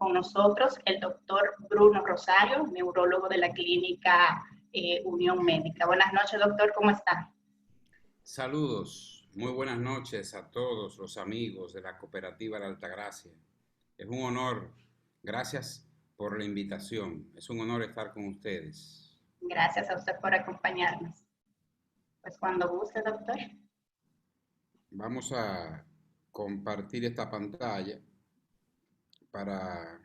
con nosotros el doctor Bruno Rosario, neurólogo de la clínica Unión Médica. Buenas noches, doctor, ¿cómo está? Saludos, muy buenas noches a todos los amigos de la Cooperativa La Altagracia. Es un honor, gracias por la invitación, es un honor estar con ustedes. Gracias a usted por acompañarnos. Pues cuando guste, doctor. Vamos a compartir esta pantalla para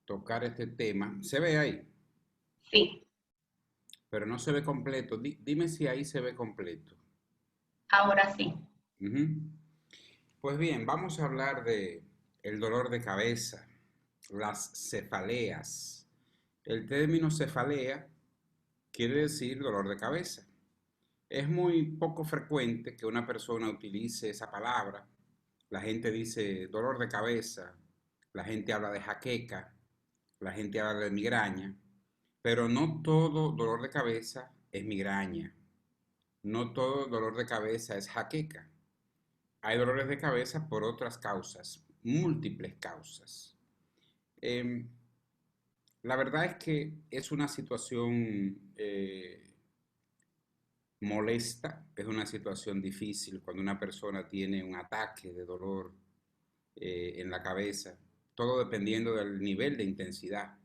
tocar este tema. ¿Se ve ahí? Sí. Pero no se ve completo. Dime si ahí se ve completo. Ahora sí. Pues bien, vamos a hablar de el dolor de cabeza, las cefaleas. El término cefalea quiere decir dolor de cabeza. Es muy poco frecuente que una persona utilice esa palabra. La gente dice dolor de cabeza, la gente habla de jaqueca, la gente habla de migraña, pero no todo dolor de cabeza es migraña, no todo dolor de cabeza es jaqueca. Hay dolores de cabeza por otras causas, múltiples causas. Eh, la verdad es que es una situación molesta, es una situación difícil cuando una persona tiene un ataque de dolor en la cabeza, todo dependiendo del nivel de intensidad.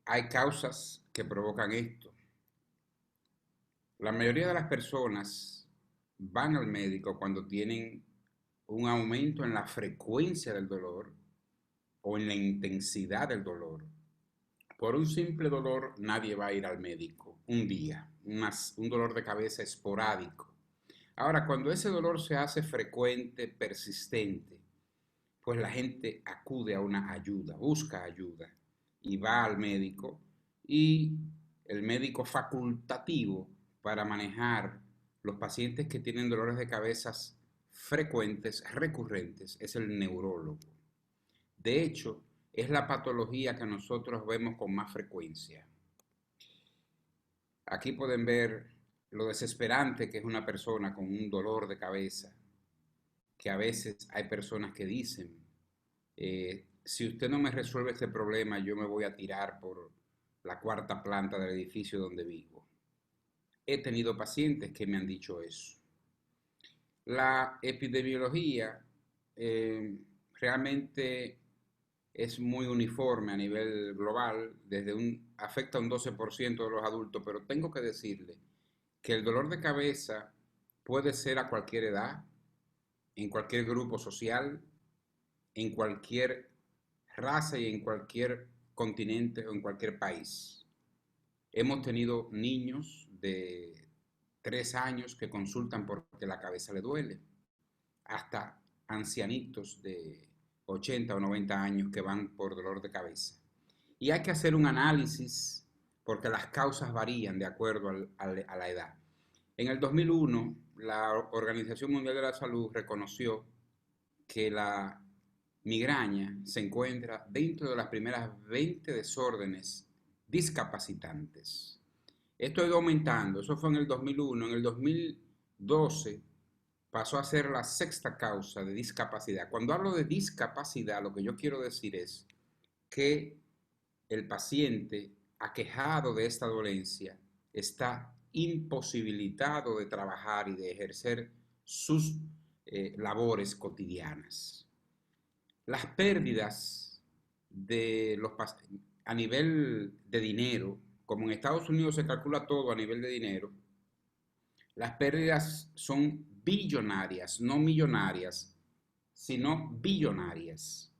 Hay causas que provocan esto. La mayoría de las personas van al médico cuando tienen un aumento en la frecuencia del dolor o en la intensidad del dolor. Por un simple dolor nadie va a ir al médico un día, un dolor de cabeza esporádico. Ahora, cuando ese dolor se hace frecuente, persistente, pues la gente acude a una ayuda, busca ayuda y va al médico, y el médico facultativo para manejar los pacientes que tienen dolores de cabezas frecuentes, recurrentes, es el neurólogo. De hecho, es la patología que nosotros vemos con más frecuencia. Aquí pueden ver lo desesperante que es una persona con un dolor de cabeza, que a veces hay personas que dicen, si usted no me resuelve este problema, yo me voy a tirar por la cuarta planta del edificio donde vivo. He tenido pacientes que me han dicho eso. La epidemiología realmente es muy uniforme a nivel global, afecta a un 12% de los adultos, pero tengo que decirle que el dolor de cabeza puede ser a cualquier edad, en cualquier grupo social, en cualquier raza y en cualquier continente o en cualquier país. Hemos tenido niños de 3 años que consultan porque la cabeza le duele, hasta ancianitos de 80 o 90 años que van por dolor de cabeza. Y hay que hacer un análisis porque las causas varían de acuerdo a la edad. En el 2001, la Organización Mundial de la Salud reconoció que la migraña se encuentra dentro de las primeras 20 desórdenes discapacitantes. Esto ha ido aumentando, eso fue en el 2001, en el 2012 pasó a ser la sexta causa de discapacidad. Cuando hablo de discapacidad, lo que yo quiero decir es que el paciente aquejado de esta dolencia está imposibilitado de trabajar y de ejercer sus labores cotidianas. Las pérdidas a nivel de dinero, como en Estados Unidos se calcula todo a nivel de dinero, las pérdidas son billonarias, no millonarias, sino billonarias,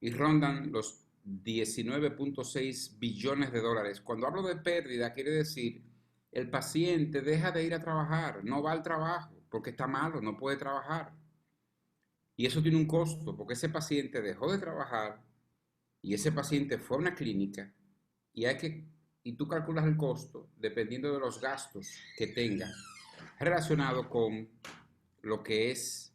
y rondan los 19.6 billones de dólares. Cuando hablo de pérdida, quiere decir el paciente deja de ir a trabajar, no va al trabajo porque está malo, no puede trabajar. Y eso tiene un costo, porque ese paciente dejó de trabajar y ese paciente fue a una clínica y tú calculas el costo dependiendo de los gastos que tenga relacionado con lo que es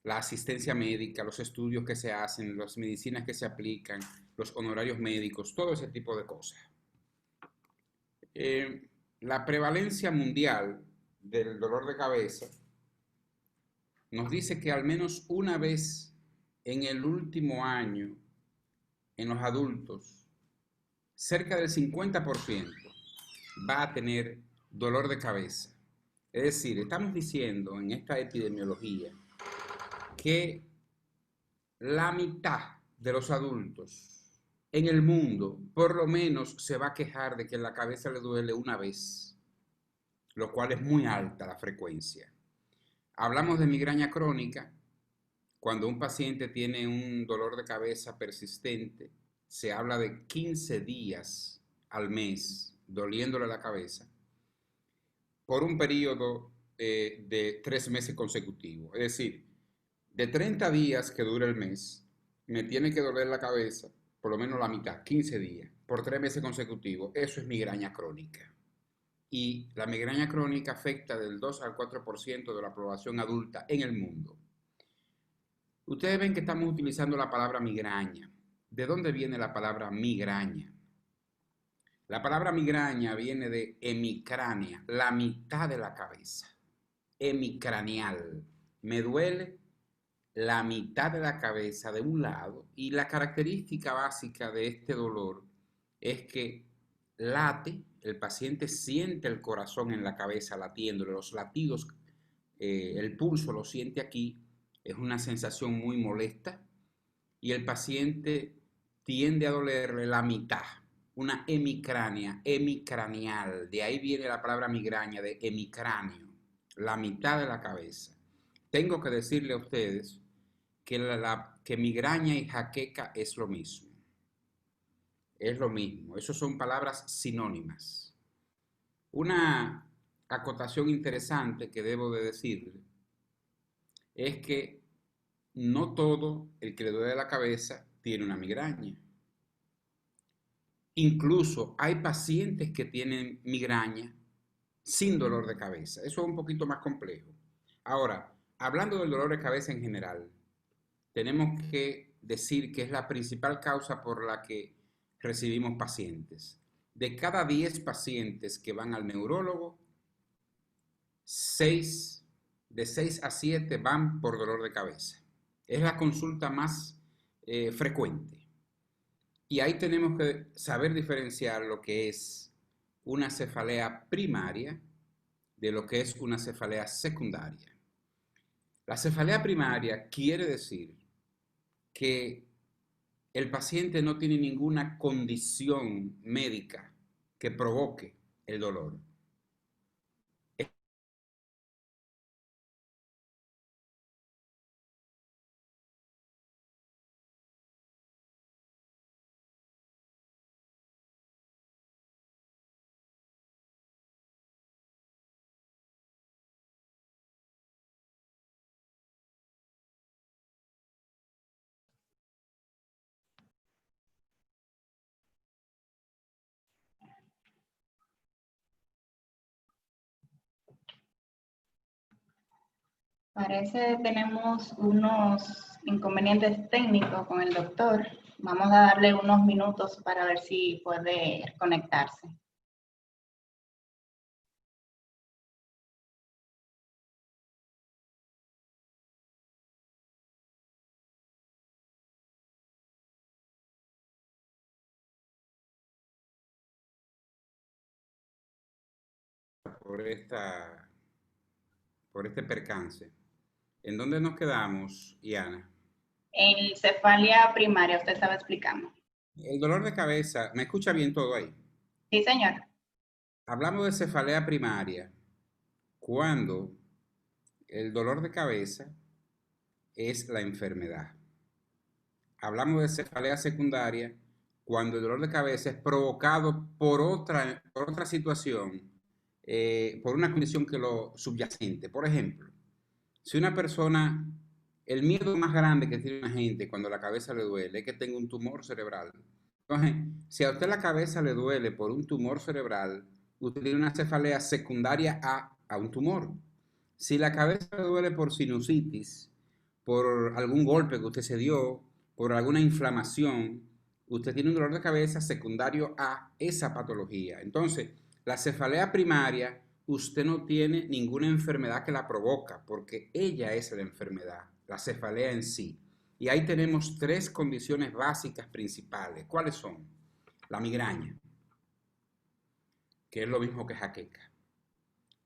la asistencia médica, los estudios que se hacen, las medicinas que se aplican, los honorarios médicos, todo ese tipo de cosas. La prevalencia mundial del dolor de cabeza nos dice que al menos una vez en el último año, en los adultos, cerca del 50% va a tener dolor de cabeza. Es decir, estamos diciendo en esta epidemiología que la mitad de los adultos en el mundo por lo menos se va a quejar de que la cabeza le duele una vez, lo cual es muy alta la frecuencia. Hablamos de migraña crónica. Cuando un paciente tiene un dolor de cabeza persistente, se habla de 15 días al mes doliéndole la cabeza por un periodo de 3 meses consecutivos. Es decir, de 30 días que dura el mes, me tiene que doler la cabeza por lo menos la mitad, 15 días, por 3 meses consecutivos. Eso es migraña crónica. Y la migraña crónica afecta del 2 al 4% de la población adulta en el mundo. Ustedes ven que estamos utilizando la palabra migraña. ¿De dónde viene la palabra migraña? La palabra migraña viene de hemicránea, la mitad de la cabeza. Hemicraneal. Me duele la mitad de la cabeza de un lado, y la característica básica de este dolor es que late, el paciente siente el corazón en la cabeza latiéndole, los latidos, el pulso lo siente aquí, es una sensación muy molesta, y el paciente tiende a dolerle la mitad, una hemicránea, hemicraneal, de ahí viene la palabra migraña, de hemicráneo, la mitad de la cabeza. Tengo que decirle a ustedes que migraña y jaqueca es lo mismo. Es lo mismo. Esas son palabras sinónimas. Una acotación interesante que debo de decirle es que no todo el que le duele la cabeza tiene una migraña. Incluso hay pacientes que tienen migraña sin dolor de cabeza. Eso es un poquito más complejo. Ahora, hablando del dolor de cabeza en general, tenemos que decir que es la principal causa por la que recibimos pacientes. De cada 10 pacientes que van al neurólogo, de 6 a 7 van por dolor de cabeza. Es la consulta más frecuente. Y ahí tenemos que saber diferenciar lo que es una cefalea primaria de lo que es una cefalea secundaria. La cefalea primaria quiere decir que el paciente no tiene ninguna condición médica que provoque el dolor. Parece que tenemos unos inconvenientes técnicos con el doctor. Vamos a darle unos minutos para ver si puede conectarse. Por este percance. ¿En dónde nos quedamos, Iana? En cefalia primaria, usted estaba explicando. El dolor de cabeza, ¿me escucha bien todo ahí? Sí, señor. Hablamos de cefalea primaria cuando el dolor de cabeza es la enfermedad. Hablamos de cefalea secundaria cuando el dolor de cabeza es provocado por otra situación, por una condición que lo subyacente. Por ejemplo, si una persona, el miedo más grande que tiene una gente cuando la cabeza le duele es que tenga un tumor cerebral. Entonces, si a usted la cabeza le duele por un tumor cerebral, usted tiene una cefalea secundaria a un tumor. Si la cabeza le duele por sinusitis, por algún golpe que usted se dio, por alguna inflamación, usted tiene un dolor de cabeza secundario a esa patología. Entonces, la cefalea primaria, usted no tiene ninguna enfermedad que la provoca, porque ella es la enfermedad, la cefalea en sí. Y ahí tenemos tres condiciones básicas principales. ¿Cuáles son? La migraña, que es lo mismo que jaqueca.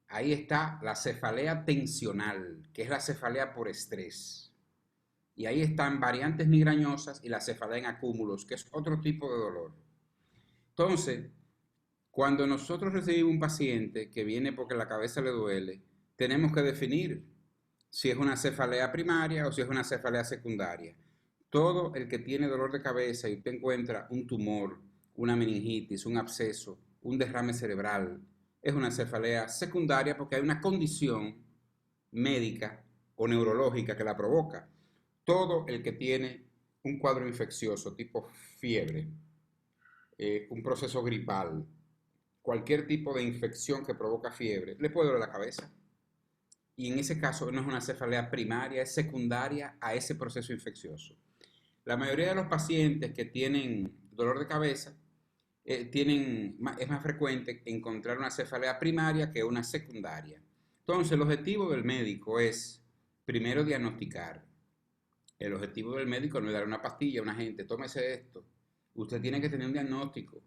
Ahí está la cefalea tensional, que es la cefalea por estrés. Y ahí están variantes migrañosas y la cefalea en acúmulos, que es otro tipo de dolor. Entonces, cuando nosotros recibimos un paciente que viene porque la cabeza le duele, tenemos que definir si es una cefalea primaria o si es una cefalea secundaria. Todo el que tiene dolor de cabeza y usted encuentra un tumor, una meningitis, un absceso, un derrame cerebral, es una cefalea secundaria porque hay una condición médica o neurológica que la provoca. Todo el que tiene un cuadro infeccioso tipo fiebre, un proceso gripal, cualquier tipo de infección que provoca fiebre, le puede doler la cabeza. Y en ese caso no es una cefalea primaria, es secundaria a ese proceso infeccioso. La mayoría de los pacientes que tienen dolor de cabeza es más frecuente encontrar una cefalea primaria que una secundaria. Entonces, el objetivo del médico es primero diagnosticar. El objetivo del médico no es dar una pastilla a una gente, tómese esto. Usted tiene que tener un diagnóstico.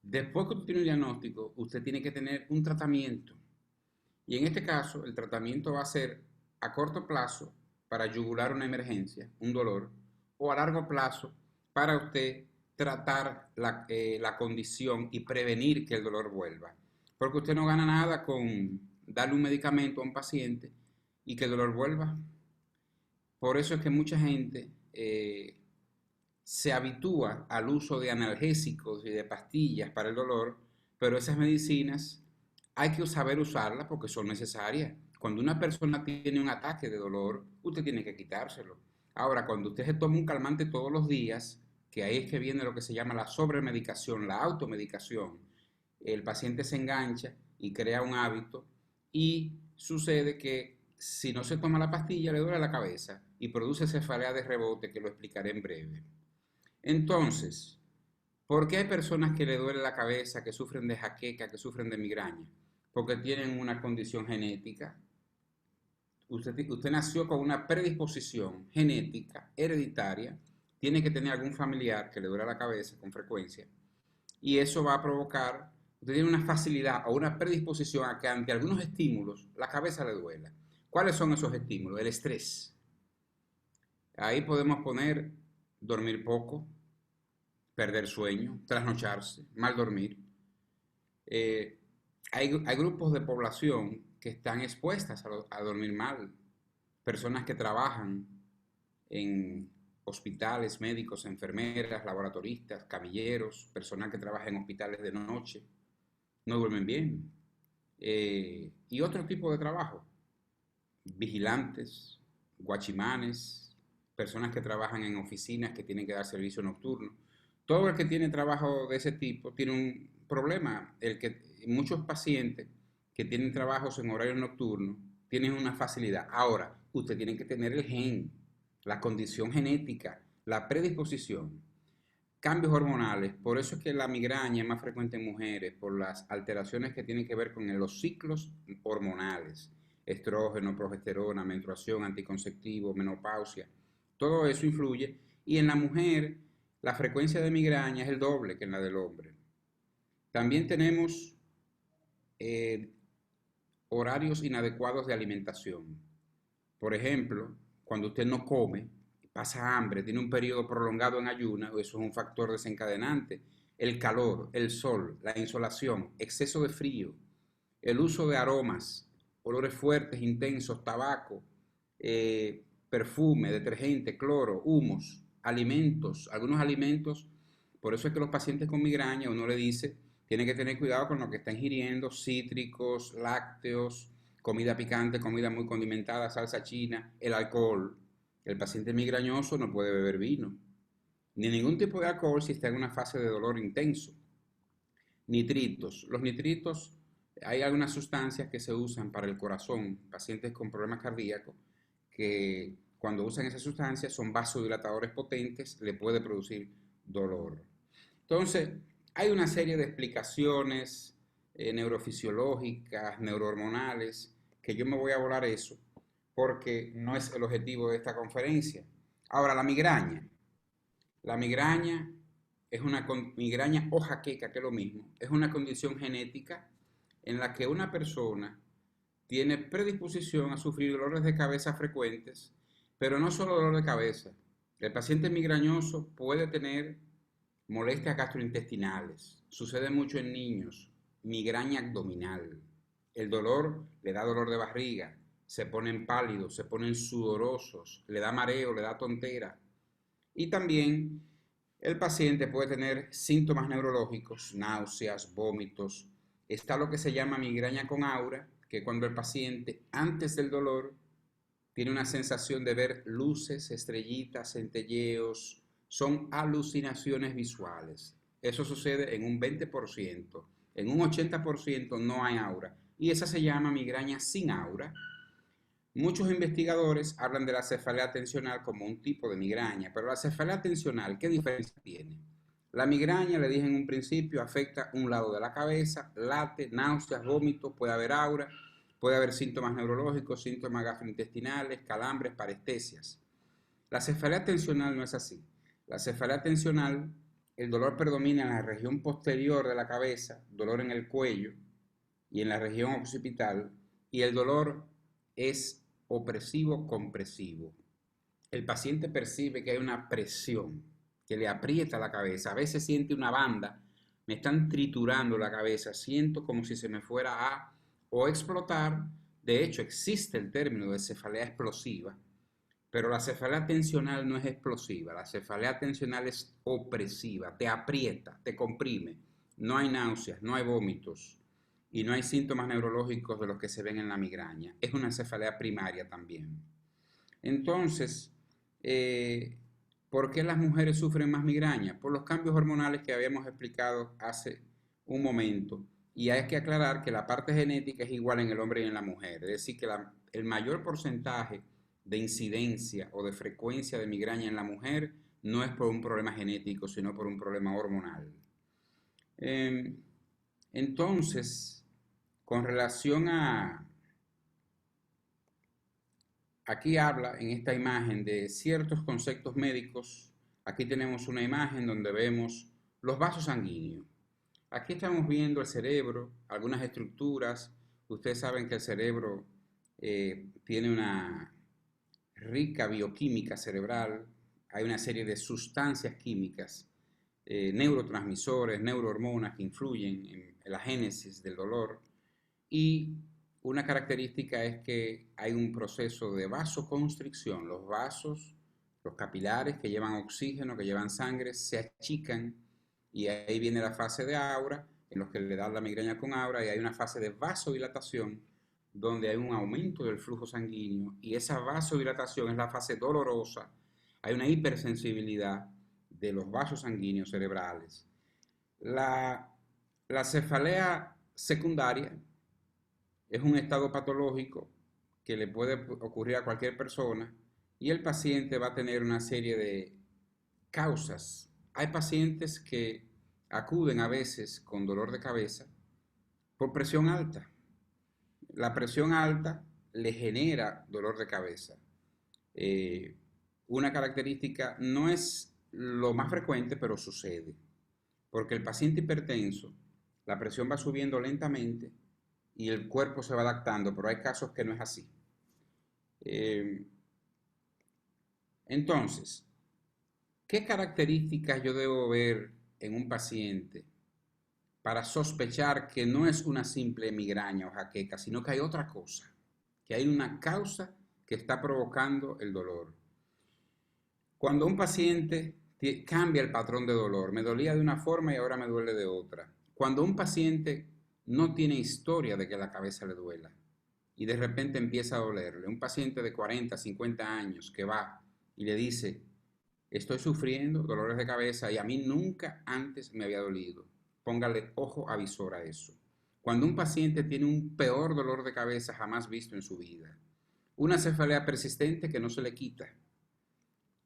Después que usted tiene un diagnóstico, usted tiene que tener un tratamiento. Y en este caso, el tratamiento va a ser a corto plazo para yugular una emergencia, un dolor, o a largo plazo para usted tratar la condición y prevenir que el dolor vuelva. Porque usted no gana nada con darle un medicamento a un paciente y que el dolor vuelva. Por eso es que mucha gente se habitúa al uso de analgésicos y de pastillas para el dolor, pero esas medicinas hay que saber usarlas porque son necesarias. Cuando una persona tiene un ataque de dolor, usted tiene que quitárselo. Ahora, cuando usted se toma un calmante todos los días, que ahí es que viene lo que se llama la sobremedicación, la automedicación, el paciente se engancha y crea un hábito y sucede que si no se toma la pastilla le duele la cabeza y produce cefalea de rebote que lo explicaré en breve. Entonces, ¿por qué hay personas que le duele la cabeza, que sufren de jaqueca, que sufren de migraña? Porque tienen una condición genética. Usted nació con una predisposición genética, hereditaria, tiene que tener algún familiar que le duele la cabeza con frecuencia y eso va a provocar, usted tiene una facilidad o una predisposición a que ante algunos estímulos la cabeza le duela. ¿Cuáles son esos estímulos? El estrés. Ahí podemos poner dormir poco, perder sueño, trasnocharse, mal dormir. Hay grupos de población que están expuestas a dormir mal. Personas que trabajan en hospitales, médicos, enfermeras, laboratoristas, camilleros, personal que trabaja en hospitales de noche, no duermen bien. Y otro tipo de trabajo, vigilantes, guachimanes, personas que trabajan en oficinas que tienen que dar servicio nocturno. Todo el que tiene trabajo de ese tipo tiene un problema. Muchos pacientes que tienen trabajos en horario nocturno tienen una facilidad. Ahora, usted tiene que tener el gen, la condición genética, la predisposición, cambios hormonales. Por eso es que la migraña es más frecuente en mujeres, por las alteraciones que tienen que ver con los ciclos hormonales, estrógeno, progesterona, menstruación, anticonceptivo, menopausia. Todo eso influye y en la mujer la frecuencia de migraña es el doble que en la del hombre. También tenemos horarios inadecuados de alimentación. Por ejemplo, cuando usted no come, pasa hambre, tiene un periodo prolongado en ayuno, eso es un factor desencadenante. El calor, el sol, la insolación, exceso de frío, el uso de aromas, olores fuertes, intensos, tabaco, perfume, detergente, cloro, humos, alimentos, algunos alimentos. Por eso es que los pacientes con migraña uno le dice, tiene que tener cuidado con lo que está ingiriendo, cítricos, lácteos, comida picante, comida muy condimentada, salsa china, el alcohol. El paciente migrañoso no puede beber vino, ni ningún tipo de alcohol si está en una fase de dolor intenso. Nitritos. Los nitritos, hay algunas sustancias que se usan para el corazón, pacientes con problemas cardíacos, que cuando usan esas sustancias son vasodilatadores potentes, le puede producir dolor. Entonces, hay una serie de explicaciones neurofisiológicas, neurohormonales, que yo me voy a volar eso, porque no es el objetivo de esta conferencia. Ahora, la migraña. La migraña es una migraña o jaqueca, que es lo mismo, es una condición genética en la que una persona tiene predisposición a sufrir dolores de cabeza frecuentes, pero no solo dolor de cabeza. El paciente migrañoso puede tener molestias gastrointestinales, sucede mucho en niños, migraña abdominal. El dolor le da dolor de barriga, se ponen pálidos, se ponen sudorosos, le da mareo, le da tontera. Y también el paciente puede tener síntomas neurológicos, náuseas, vómitos. Está lo que se llama migraña con aura, que cuando el paciente antes del dolor tiene una sensación de ver luces, estrellitas, centelleos, son alucinaciones visuales. Eso sucede en un 20%, en un 80% no hay aura y esa se llama migraña sin aura. Muchos investigadores hablan de la cefalea tensional como un tipo de migraña, pero la cefalea tensional, ¿qué diferencia tiene? La migraña, le dije en un principio, afecta un lado de la cabeza, late, náuseas, vómitos, puede haber aura, puede haber síntomas neurológicos, síntomas gastrointestinales, calambres, parestesias. La cefalea tensional no es así. La cefalea tensional, el dolor predomina en la región posterior de la cabeza, dolor en el cuello y en la región occipital, y el dolor es opresivo compresivo. El paciente percibe que hay una presión que le aprieta la cabeza. A veces siente una banda, me están triturando la cabeza, siento como si se me fuera a o explotar. De hecho, existe el término de cefalea explosiva, pero la cefalea tensional no es explosiva, la cefalea tensional es opresiva, te aprieta, te comprime. No hay náuseas, no hay vómitos y no hay síntomas neurológicos de los que se ven en la migraña. Es una cefalea primaria también. Entonces, ¿por qué las mujeres sufren más migraña? Por los cambios hormonales que habíamos explicado hace un momento. Y hay que aclarar que la parte genética es igual en el hombre y en la mujer. Es decir, que el mayor porcentaje de incidencia o de frecuencia de migraña en la mujer no es por un problema genético, sino por un problema hormonal. Entonces, con relación a... Aquí habla en esta imagen de ciertos conceptos médicos. Aquí tenemos una imagen donde vemos los vasos sanguíneos. Aquí estamos viendo el cerebro, algunas estructuras. Ustedes saben que el cerebro tiene una rica bioquímica cerebral. Hay una serie de sustancias químicas, neurotransmisores, neurohormonas que influyen en la génesis del dolor. Y una característica es que hay un proceso de vasoconstricción. Los vasos, los capilares que llevan oxígeno, que llevan sangre, se achican y ahí viene la fase de aura, en los que le da la migraña con aura, y hay una fase de vasodilatación donde hay un aumento del flujo sanguíneo y esa vasodilatación es la fase dolorosa. Hay una hipersensibilidad de los vasos sanguíneos cerebrales. La cefalea secundaria es un estado patológico que le puede ocurrir a cualquier persona y el paciente va a tener una serie de causas. Hay pacientes que acuden a veces con dolor de cabeza por presión alta. La presión alta le genera dolor de cabeza. Una característica no es lo más frecuente, pero sucede. Porque el paciente hipertenso, la presión va subiendo lentamente y el cuerpo se va adaptando, pero hay casos que no es así. Entonces, ¿qué características yo debo ver en un paciente para sospechar que no es una simple migraña o jaqueca, sino que hay otra cosa, que hay una causa que está provocando el dolor? Cuando un paciente cambia el patrón de dolor, me dolía de una forma y ahora me duele de otra. Cuando un paciente no tiene historia de que la cabeza le duela y de repente empieza a dolerle, un paciente de 40, 50 años que va y le dice, estoy sufriendo dolores de cabeza y a mí nunca antes me había dolido. Póngale ojo avisor a eso. Cuando un paciente tiene un peor dolor de cabeza jamás visto en su vida, una cefalea persistente que no se le quita,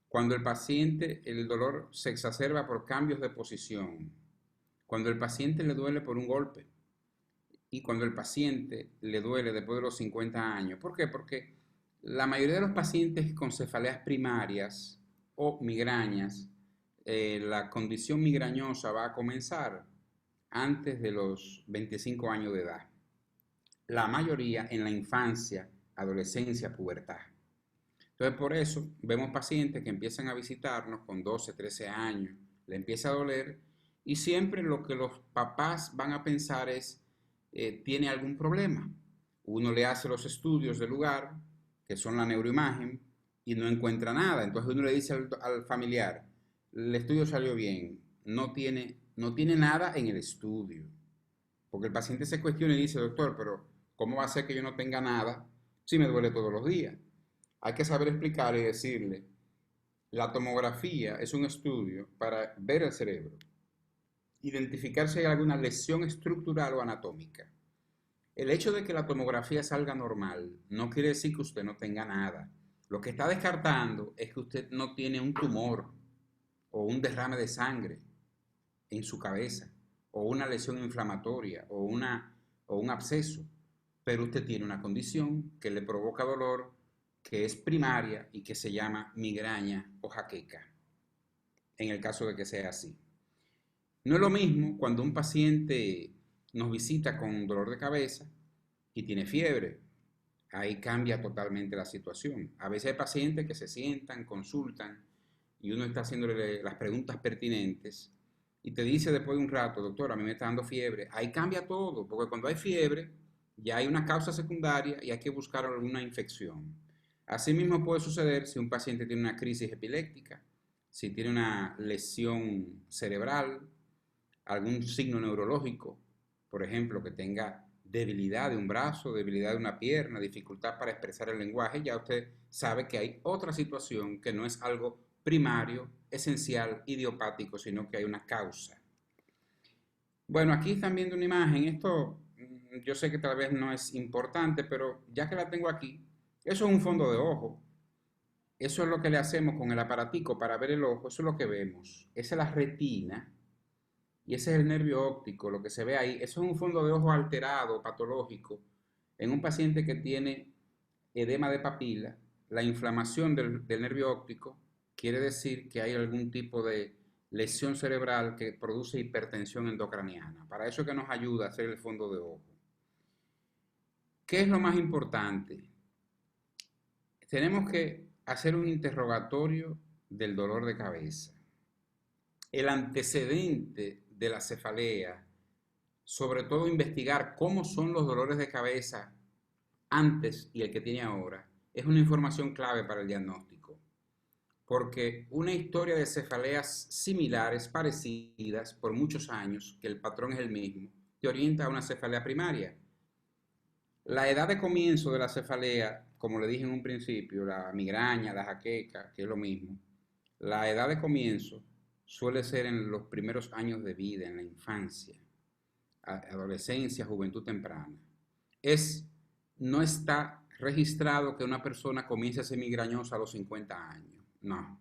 cuando el paciente, el dolor se exacerba por cambios de posición, cuando el paciente le duele por un golpe, y cuando el paciente le duele después de los 50 años. ¿Por qué? Porque la mayoría de los pacientes con cefaleas primarias o migrañas, la condición migrañosa va a comenzar antes de los 25 años de edad. La mayoría en la infancia, adolescencia, pubertad. Entonces, por eso vemos pacientes que empiezan a visitarnos con 12, 13 años, le empieza a doler y siempre lo que los papás van a pensar es, ¿tiene algún problema? Uno le hace los estudios del lugar, que son la neuroimagen, y no encuentra nada. Entonces uno le dice al familiar, el estudio salió bien, no tiene nada en el estudio. Porque el paciente se cuestiona y dice, doctor, pero ¿cómo va a ser que yo no tenga nada si me duele todos los días? Hay que saber explicar y decirle, la tomografía es un estudio para ver el cerebro, identificar si hay alguna lesión estructural o anatómica. El hecho de que la tomografía salga normal no quiere decir que usted no tenga nada. Lo que está descartando es que usted no tiene un tumor o un derrame de sangre en su cabeza o una lesión inflamatoria o un absceso, pero usted tiene una condición que le provoca dolor que es primaria y que se llama migraña o jaqueca, en el caso de que sea así. No es lo mismo cuando un paciente nos visita con dolor de cabeza y tiene fiebre. Ahí cambia totalmente la situación. A veces hay pacientes que se sientan, consultan y uno está haciéndole las preguntas pertinentes y te dice después de un rato, doctor, a mí me está dando fiebre. Ahí cambia todo, porque cuando hay fiebre ya hay una causa secundaria y hay que buscar alguna infección. Asimismo puede suceder si un paciente tiene una crisis epiléptica, si tiene una lesión cerebral, algún signo neurológico, por ejemplo, que tenga debilidad de un brazo, debilidad de una pierna, dificultad para expresar el lenguaje, ya usted sabe que hay otra situación que no es algo primario, esencial, idiopático, sino que hay una causa. Bueno, aquí están viendo una imagen, esto yo sé que tal vez no es importante, pero ya que la tengo aquí, eso es un fondo de ojo. Eso es lo que le hacemos con el aparatico para ver el ojo, eso es lo que vemos. Esa es la retina y ese es el nervio óptico, lo que se ve ahí. Eso es un fondo de ojo alterado, patológico, en un paciente que tiene edema de papila. La inflamación del nervio óptico quiere decir que hay algún tipo de lesión cerebral que produce hipertensión endocraniana. Para eso es que nos ayuda a hacer el fondo de ojo. ¿Qué es lo más importante? Tenemos que hacer un interrogatorio del dolor de cabeza. El antecedente de la cefalea, sobre todo investigar cómo son los dolores de cabeza antes y el que tiene ahora, es una información clave para el diagnóstico. Porque una historia de cefaleas similares, parecidas, por muchos años, que el patrón es el mismo, te orienta a una cefalea primaria. La edad de comienzo de la cefalea, como le dije en un principio, la migraña, la jaqueca, que es lo mismo, la edad de comienzo suele ser en los primeros años de vida, en la infancia, adolescencia, juventud temprana. No está registrado que una persona comience a ser migrañosa a los 50 años. No.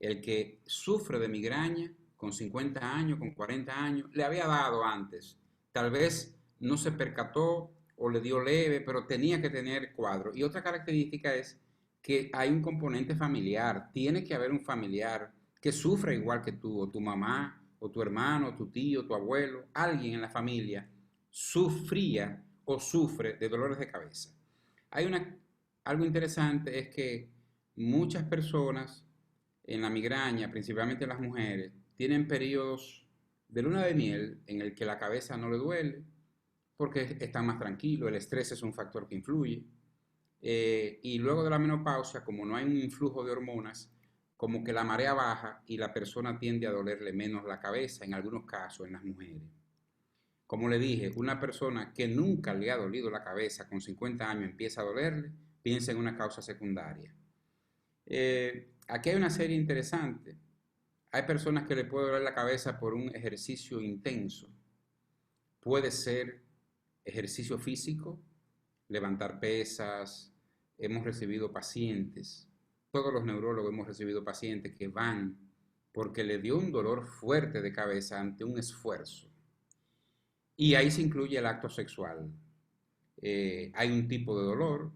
El que sufre de migraña con 50 años, con 40 años, le había dado antes. Tal vez no se percató o le dio leve, pero tenía que tener cuadro. Y otra característica es que hay un componente familiar. Tiene que haber un familiar que sufra igual que tú, o tu mamá, o tu hermano, o tu tío, tu abuelo, alguien en la familia sufría o sufre de dolores de cabeza. Algo interesante es que muchas personas en la migraña, principalmente las mujeres, tienen periodos de luna de miel en el que la cabeza no le duele porque están más tranquilos, el estrés es un factor que influye. Y luego de la menopausia, como no hay un influjo de hormonas, como que la marea baja y la persona tiende a dolerle menos la cabeza, en algunos casos en las mujeres. Como le dije, una persona que nunca le ha dolido la cabeza con 50 años empieza a dolerle, piensa en una causa secundaria. Aquí hay una serie interesante. Hay personas que le puede doler la cabeza por un ejercicio intenso. Puede ser ejercicio físico, levantar pesas. Hemos recibido pacientes, todos los neurólogos hemos recibido pacientes que van porque le dio un dolor fuerte de cabeza ante un esfuerzo. Y ahí se incluye el acto sexual. Hay un tipo de dolor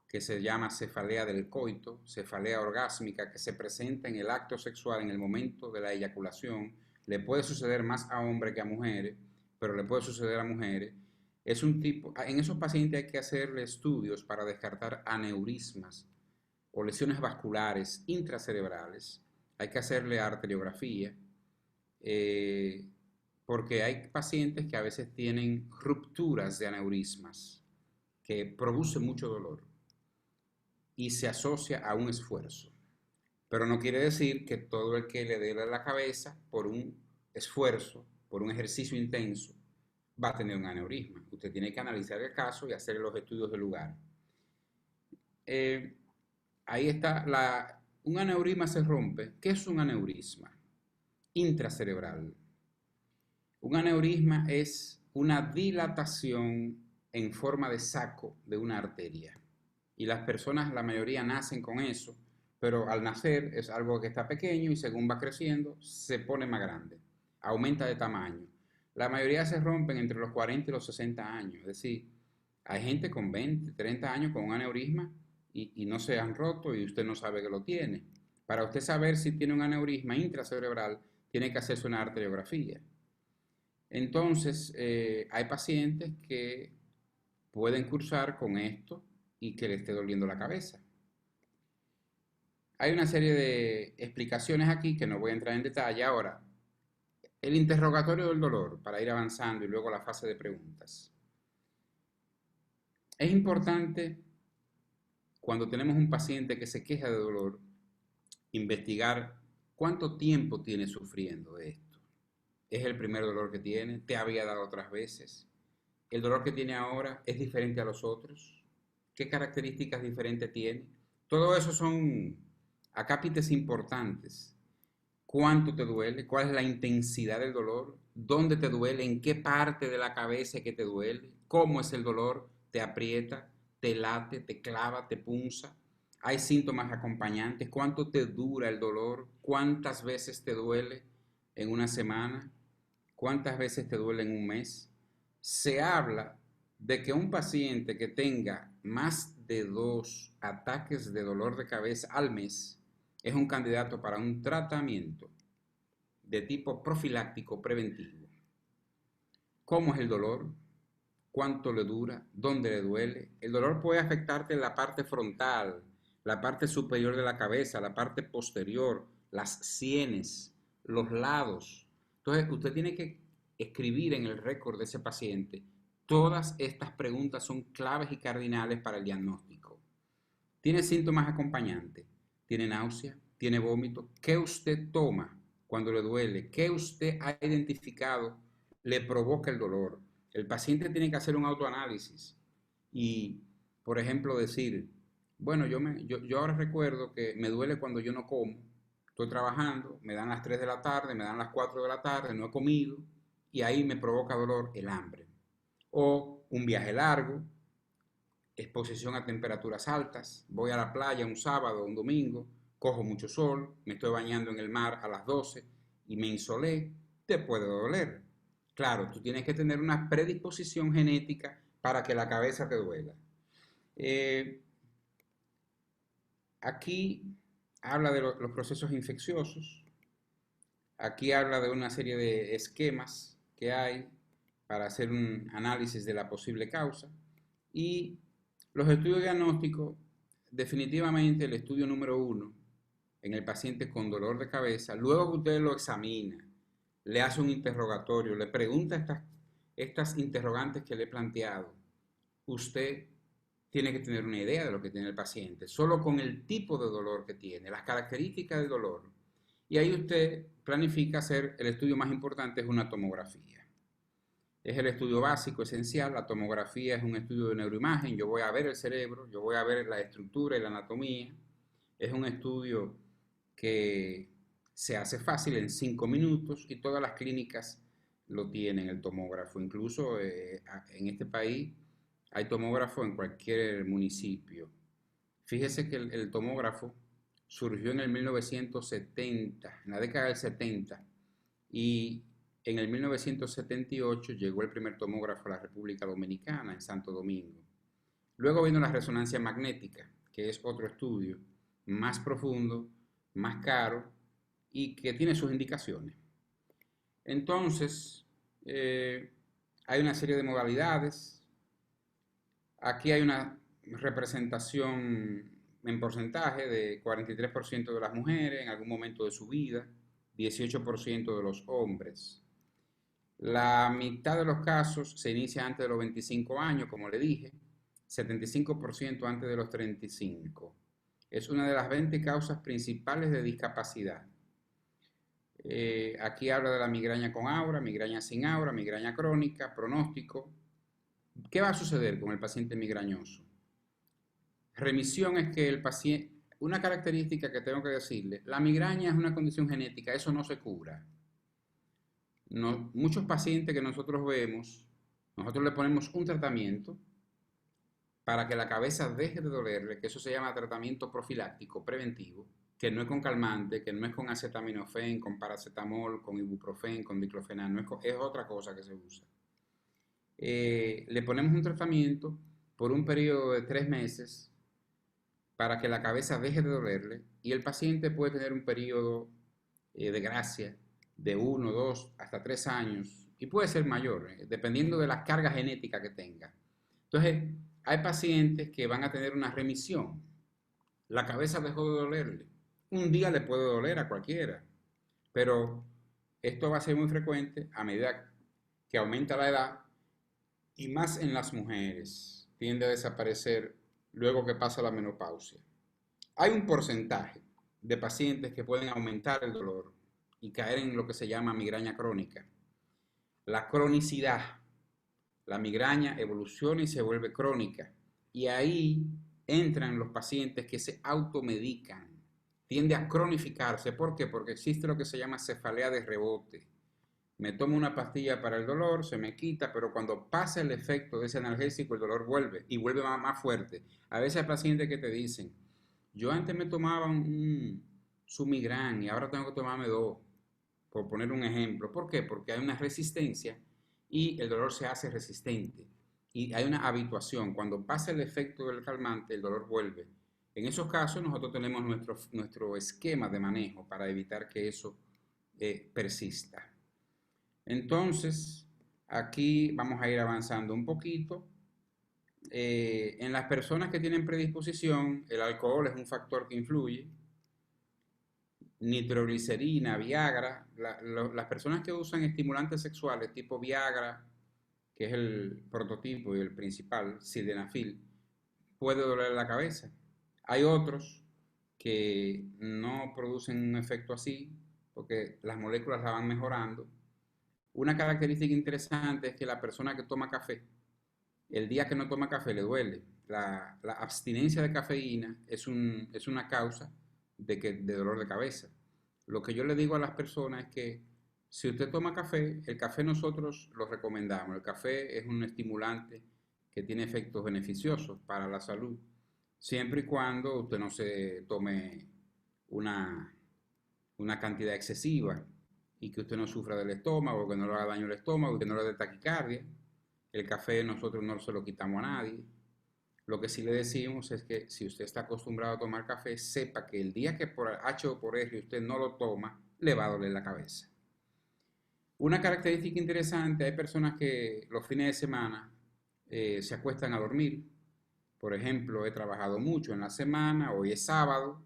que se llama cefalea del coito, cefalea orgásmica, que se presenta en el acto sexual en el momento de la eyaculación. Le puede suceder más a hombres que a mujeres, pero le puede suceder a mujeres. Es un tipo, en esos pacientes hay que hacerle estudios para descartar aneurismas o lesiones vasculares intracerebrales. Hay que hacerle arteriografía, eh, porque hay pacientes que a veces tienen rupturas de aneurismas que producen mucho dolor y se asocia a un esfuerzo. Pero no quiere decir que todo el que le dé la cabeza por un esfuerzo, por un ejercicio intenso, va a tener un aneurisma. Usted tiene que analizar el caso y hacer los estudios del lugar. Eh, Ahí está, un aneurisma se rompe. ¿Qué es un aneurisma? Intracerebral. Un aneurisma es una dilatación en forma de saco de una arteria. Y las personas, la mayoría, nacen con eso, pero al nacer es algo que está pequeño y según va creciendo se pone más grande, aumenta de tamaño. La mayoría se rompen entre los 40 y los 60 años, es decir, hay gente con 20, 30 años con un aneurisma y no se han roto y usted no sabe que lo tiene. Para usted saber si tiene un aneurisma intracerebral, tiene que hacerse una arteriografía. Entonces, hay pacientes que pueden cursar con esto y que le esté doliendo la cabeza. Hay una serie de explicaciones aquí que no voy a entrar en detalle ahora. El interrogatorio del dolor, para ir avanzando y luego la fase de preguntas. Es importante, cuando tenemos un paciente que se queja de dolor, investigar cuánto tiempo tiene sufriendo de esto. ¿Es el primer dolor que tiene? ¿Te había dado otras veces? ¿El dolor que tiene ahora es diferente a los otros? ¿Qué características diferentes tiene? Todo eso son acápites importantes. ¿Cuánto te duele? ¿Cuál es la intensidad del dolor? ¿Dónde te duele? ¿En qué parte de la cabeza que te duele? ¿Cómo es el dolor? ¿Te aprieta? ¿Te late? ¿Te clava? ¿Te punza? ¿Hay síntomas acompañantes? ¿Cuánto te dura el dolor? ¿Cuántas veces te duele en una semana? ¿Cuántas veces te duele en un mes? Se habla de que un paciente que tenga más de 2 ataques de dolor de cabeza al mes es un candidato para un tratamiento de tipo profiláctico preventivo. ¿Cómo es el dolor? ¿Cuánto le dura? ¿Dónde le duele? El dolor puede afectarte en la parte frontal, la parte superior de la cabeza, la parte posterior, las sienes, los lados. Entonces, usted tiene que escribir en el récord de ese paciente. Todas estas preguntas son claves y cardinales para el diagnóstico. ¿Tiene síntomas acompañantes? ¿Tiene náusea? ¿Tiene vómito? ¿Qué usted toma cuando le duele? ¿Qué usted ha identificado le provoca el dolor? El paciente tiene que hacer un autoanálisis y, por ejemplo, decir, bueno, yo ahora recuerdo que me duele cuando yo no como, estoy trabajando, me dan las 3 de la tarde, me dan las 4 de la tarde, no he comido y ahí me provoca dolor el hambre. O un viaje largo, exposición a temperaturas altas, voy a la playa un sábado o un domingo, cojo mucho sol, me estoy bañando en el mar a las 12 y me insolé, te puede doler. Claro, tú tienes que tener una predisposición genética para que la cabeza te duela. Eh, Aquí habla de los procesos infecciosos, aquí habla de una serie de esquemas que hay para hacer un análisis de la posible causa y los estudios diagnósticos, definitivamente el estudio número 1 en el paciente con dolor de cabeza, luego que usted lo examina, le hace un interrogatorio, le pregunta estas interrogantes que le he planteado, usted tiene que tener una idea de lo que tiene el paciente, solo con el tipo de dolor que tiene, las características del dolor. Y ahí usted planifica hacer el estudio más importante, es una tomografía. Es el estudio básico, esencial. La tomografía es un estudio de neuroimagen. Yo voy a ver el cerebro, yo voy a ver la estructura y la anatomía. Es un estudio que se hace fácil en 5 minutos y todas las clínicas lo tienen, el tomógrafo. Incluso en este país hay tomógrafo en cualquier municipio. Fíjese que el tomógrafo surgió en el 1970, en la década del 70, y En el 1978 llegó el primer tomógrafo a la República Dominicana, en Santo Domingo. Luego vino la resonancia magnética, que es otro estudio más profundo, más caro y que tiene sus indicaciones. Entonces, hay una serie de modalidades. Aquí hay una representación en porcentaje de 43% de las mujeres en algún momento de su vida, 18% de los hombres. La mitad de los casos se inicia antes de los 25 años, como le dije, 75% antes de los 35. Es una de las 20 causas principales de discapacidad. Aquí habla de la migraña con aura, migraña sin aura, migraña crónica, pronóstico. ¿Qué va a suceder con el paciente migrañoso? Remisión es que el paciente, una característica que tengo que decirle, la migraña es una condición genética, eso no se cura. No, muchos pacientes que nosotros vemos, nosotros le ponemos un tratamiento para que la cabeza deje de dolerle, que eso se llama tratamiento profiláctico, preventivo, que no es con calmante, que no es con acetaminofén, con paracetamol, con ibuprofén, con diclofenac, no es otra cosa que se usa. Le ponemos un tratamiento por un periodo de 3 meses para que la cabeza deje de dolerle y el paciente puede tener un periodo de gracia de 1, 2, hasta 3 años y puede ser mayor, dependiendo de la carga genética que tenga. Entonces, hay pacientes que van a tener una remisión. La cabeza dejó de dolerle. Un día le puede doler a cualquiera, pero esto va a ser muy frecuente a medida que aumenta la edad y más en las mujeres. Tiende a desaparecer luego que pasa la menopausia. Hay un porcentaje de pacientes que pueden aumentar el dolor y caer en lo que se llama migraña crónica. La cronicidad, la migraña evoluciona y se vuelve crónica. Y ahí entran los pacientes que se automedican. Tiende a cronificarse. ¿Por qué? Porque existe lo que se llama cefalea de rebote. Me tomo una pastilla para el dolor, se me quita, pero cuando pasa el efecto de ese analgésico, el dolor vuelve y vuelve más fuerte. A veces hay pacientes que te dicen, yo antes me tomaba un Sumigran y ahora tengo que tomarme 2, por poner un ejemplo. ¿Por qué? Porque hay una resistencia y el dolor se hace resistente. Y hay una habituación. Cuando pasa el efecto del calmante, el dolor vuelve. En esos casos nosotros tenemos nuestro esquema de manejo para evitar que eso persista. Entonces, aquí vamos a ir avanzando un poquito. En las personas que tienen predisposición, el alcohol es un factor que influye. Nitroglicerina, Viagra, las personas que usan estimulantes sexuales tipo Viagra, que es el prototipo y el principal, sildenafil, puede doler la cabeza. Hay otros que no producen un efecto así porque las moléculas la van mejorando. Una característica interesante es que la persona que toma café, el día que no toma café le duele. La abstinencia de cafeína es una causa de dolor de cabeza. Lo que yo le digo a las personas es que si usted toma café, el café nosotros lo recomendamos. El café es un estimulante que tiene efectos beneficiosos para la salud, siempre y cuando usted no se tome una cantidad excesiva y que usted no sufra del estómago, que no le haga daño al estómago, que no le dé taquicardia. El café nosotros no se lo quitamos a nadie. Lo que sí le decimos es que si usted está acostumbrado a tomar café, sepa que el día que por H o por R usted no lo toma, le va a doler la cabeza. Una característica interesante, hay personas que los fines de semana se acuestan a dormir. Por ejemplo, he trabajado mucho en la semana, hoy es sábado,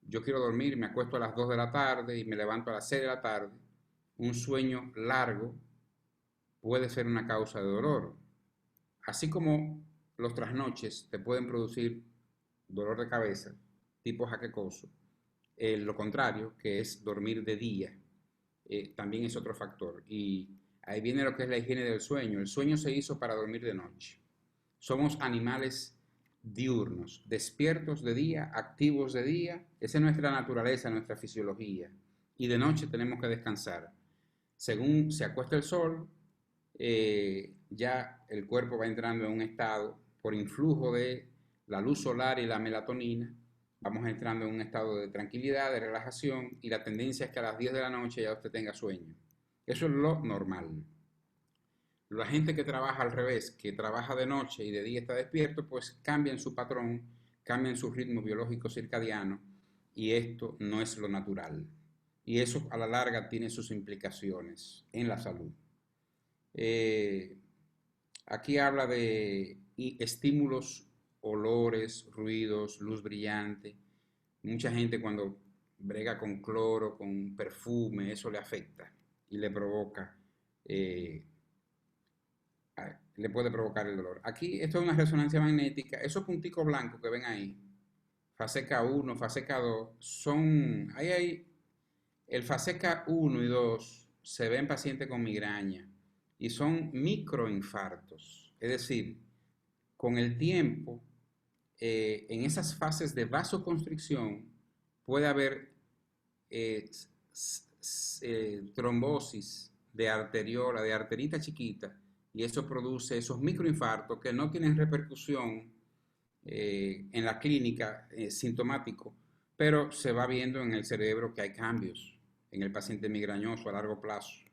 yo quiero dormir, me acuesto a las 2 de la tarde y me levanto a las 6 de la tarde. Un sueño largo puede ser una causa de dolor. Así como los trasnoches te pueden producir dolor de cabeza, tipo jaquecoso, lo contrario, que es dormir de día, también es otro factor. Y ahí viene lo que es la higiene del sueño. El sueño se hizo para dormir de noche. Somos animales diurnos, despiertos de día, activos de día. Esa es nuestra naturaleza, nuestra fisiología. Y de noche tenemos que descansar. Según se acuesta el sol, ya el cuerpo va entrando en un estado, por influjo de la luz solar y la melatonina, vamos entrando en un estado de tranquilidad, de relajación, y la tendencia es que a las 10 de la noche ya usted tenga sueño. Eso es lo normal. La gente que trabaja al revés, que trabaja de noche y de día está despierto, pues cambian su patrón, cambian su ritmo biológico circadiano y esto no es lo natural. Y eso a la larga tiene sus implicaciones en la salud. Eh, Aquí habla de estímulos, olores, ruidos, luz brillante. Mucha gente cuando brega con cloro, con perfume, eso le afecta y le provoca, eh, le puede provocar el dolor. Aquí esto es una resonancia magnética. Esos punticos blancos que ven ahí, fase K1, fase K2, son, ahí hay, el fase K1 y 2 se ve en pacientes con migraña y son microinfartos. Es decir, con el tiempo, en esas fases de vasoconstricción puede haber eh, trombosis de arteriola, de arterita chiquita, y eso produce esos microinfartos que no tienen repercusión en la clínica sintomático, pero se va viendo en el cerebro que hay cambios en el paciente migrañoso a largo plazo.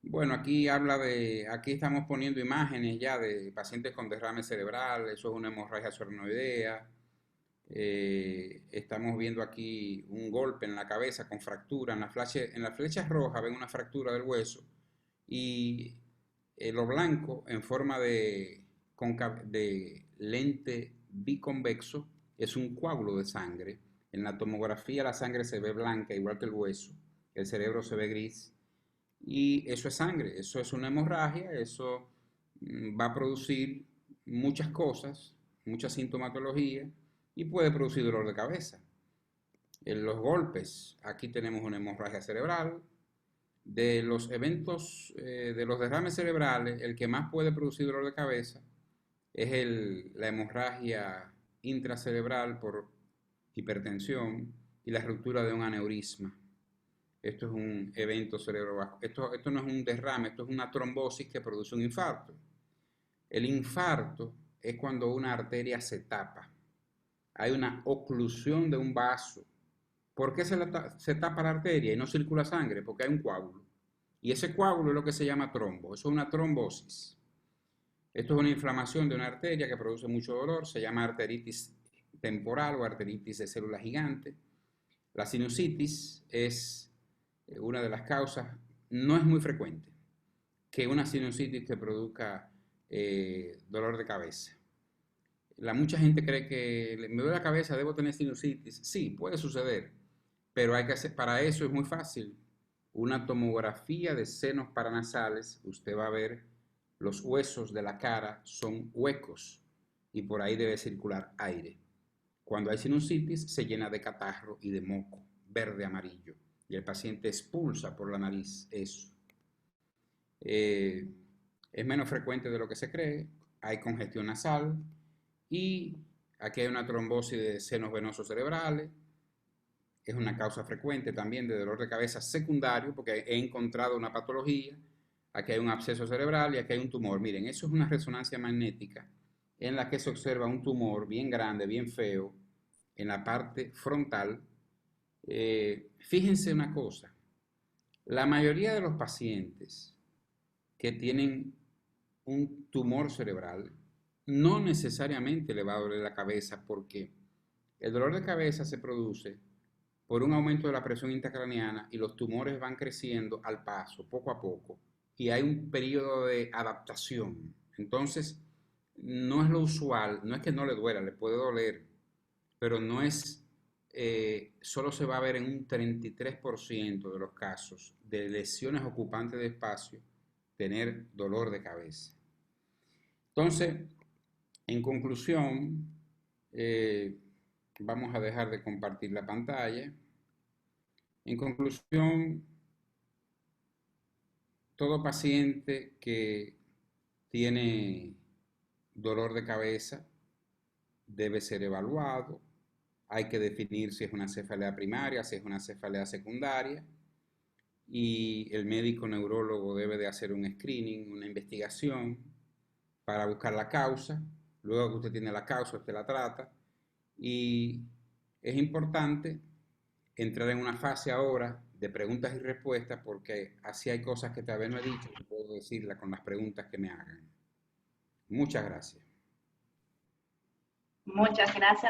Bueno, aquí estamos poniendo imágenes ya de pacientes con derrame cerebral, eso es una hemorragia subaracnoidea. Estamos viendo aquí un golpe en la cabeza con fractura. En la flecha roja ven una fractura del hueso y lo blanco en forma de lente biconvexo es un coágulo de sangre. En la tomografía la sangre se ve blanca, igual que el hueso. El cerebro se ve gris. Y eso es sangre, eso es una hemorragia, eso va a producir muchas cosas, mucha sintomatología y puede producir dolor de cabeza. En los golpes, aquí tenemos una hemorragia cerebral. De los eventos, de los derrames cerebrales, el que más puede producir dolor de cabeza es la hemorragia intracerebral por hipertensión y la ruptura de un aneurisma. Esto es un evento cerebrovascular. Esto no es un derrame, esto es una trombosis que produce un infarto. El infarto es cuando una arteria se tapa. Hay una oclusión de un vaso. ¿Por qué se tapa la arteria y no circula sangre? Porque hay un coágulo. Y ese coágulo es lo que se llama trombo. Eso es una trombosis. Esto es una inflamación de una arteria que produce mucho dolor. Se llama arteritis temporal o arteritis de célula gigante. La sinusitis es una de las causas. No es muy frecuente que una sinusitis te produzca dolor de cabeza. Mucha gente cree que me duele la cabeza, debo tener sinusitis. Sí, puede suceder, pero hay que hacer, para eso es muy fácil. Una tomografía de senos paranasales, usted va a ver los huesos de la cara son huecos y por ahí debe circular aire. Cuando hay sinusitis se llena de catarro y de moco, verde, amarillo, y el paciente expulsa por la nariz eso. Es menos frecuente de lo que se cree, hay congestión nasal y aquí hay una trombosis de senos venosos cerebrales. Es una causa frecuente también de dolor de cabeza secundario porque he encontrado una patología. Aquí hay un absceso cerebral y aquí hay un tumor. Miren, eso es una resonancia magnética en la que se observa un tumor bien grande, bien feo, en la parte frontal. Fíjense una cosa, la mayoría de los pacientes que tienen un tumor cerebral no necesariamente le va a doler la cabeza porque el dolor de cabeza se produce por un aumento de la presión intracraneana y los tumores van creciendo al paso, poco a poco, y hay un periodo de adaptación. Entonces, no es lo usual, no es que no le duela, le puede doler, pero no es, solo se va a ver en un 33% de los casos de lesiones ocupantes de espacio tener dolor de cabeza. Entonces, en conclusión, vamos a dejar de compartir la pantalla. En conclusión, todo paciente que tiene dolor de cabeza debe ser evaluado. Hay que definir si es una cefalea primaria, si es una cefalea secundaria. Y el médico neurólogo debe de hacer un screening, una investigación para buscar la causa. Luego que usted tiene la causa, usted la trata. Y es importante entrar en una fase ahora de preguntas y respuestas, porque así hay cosas que todavía no he dicho y puedo decirlas con las preguntas que me hagan. Muchas gracias. Muchas gracias.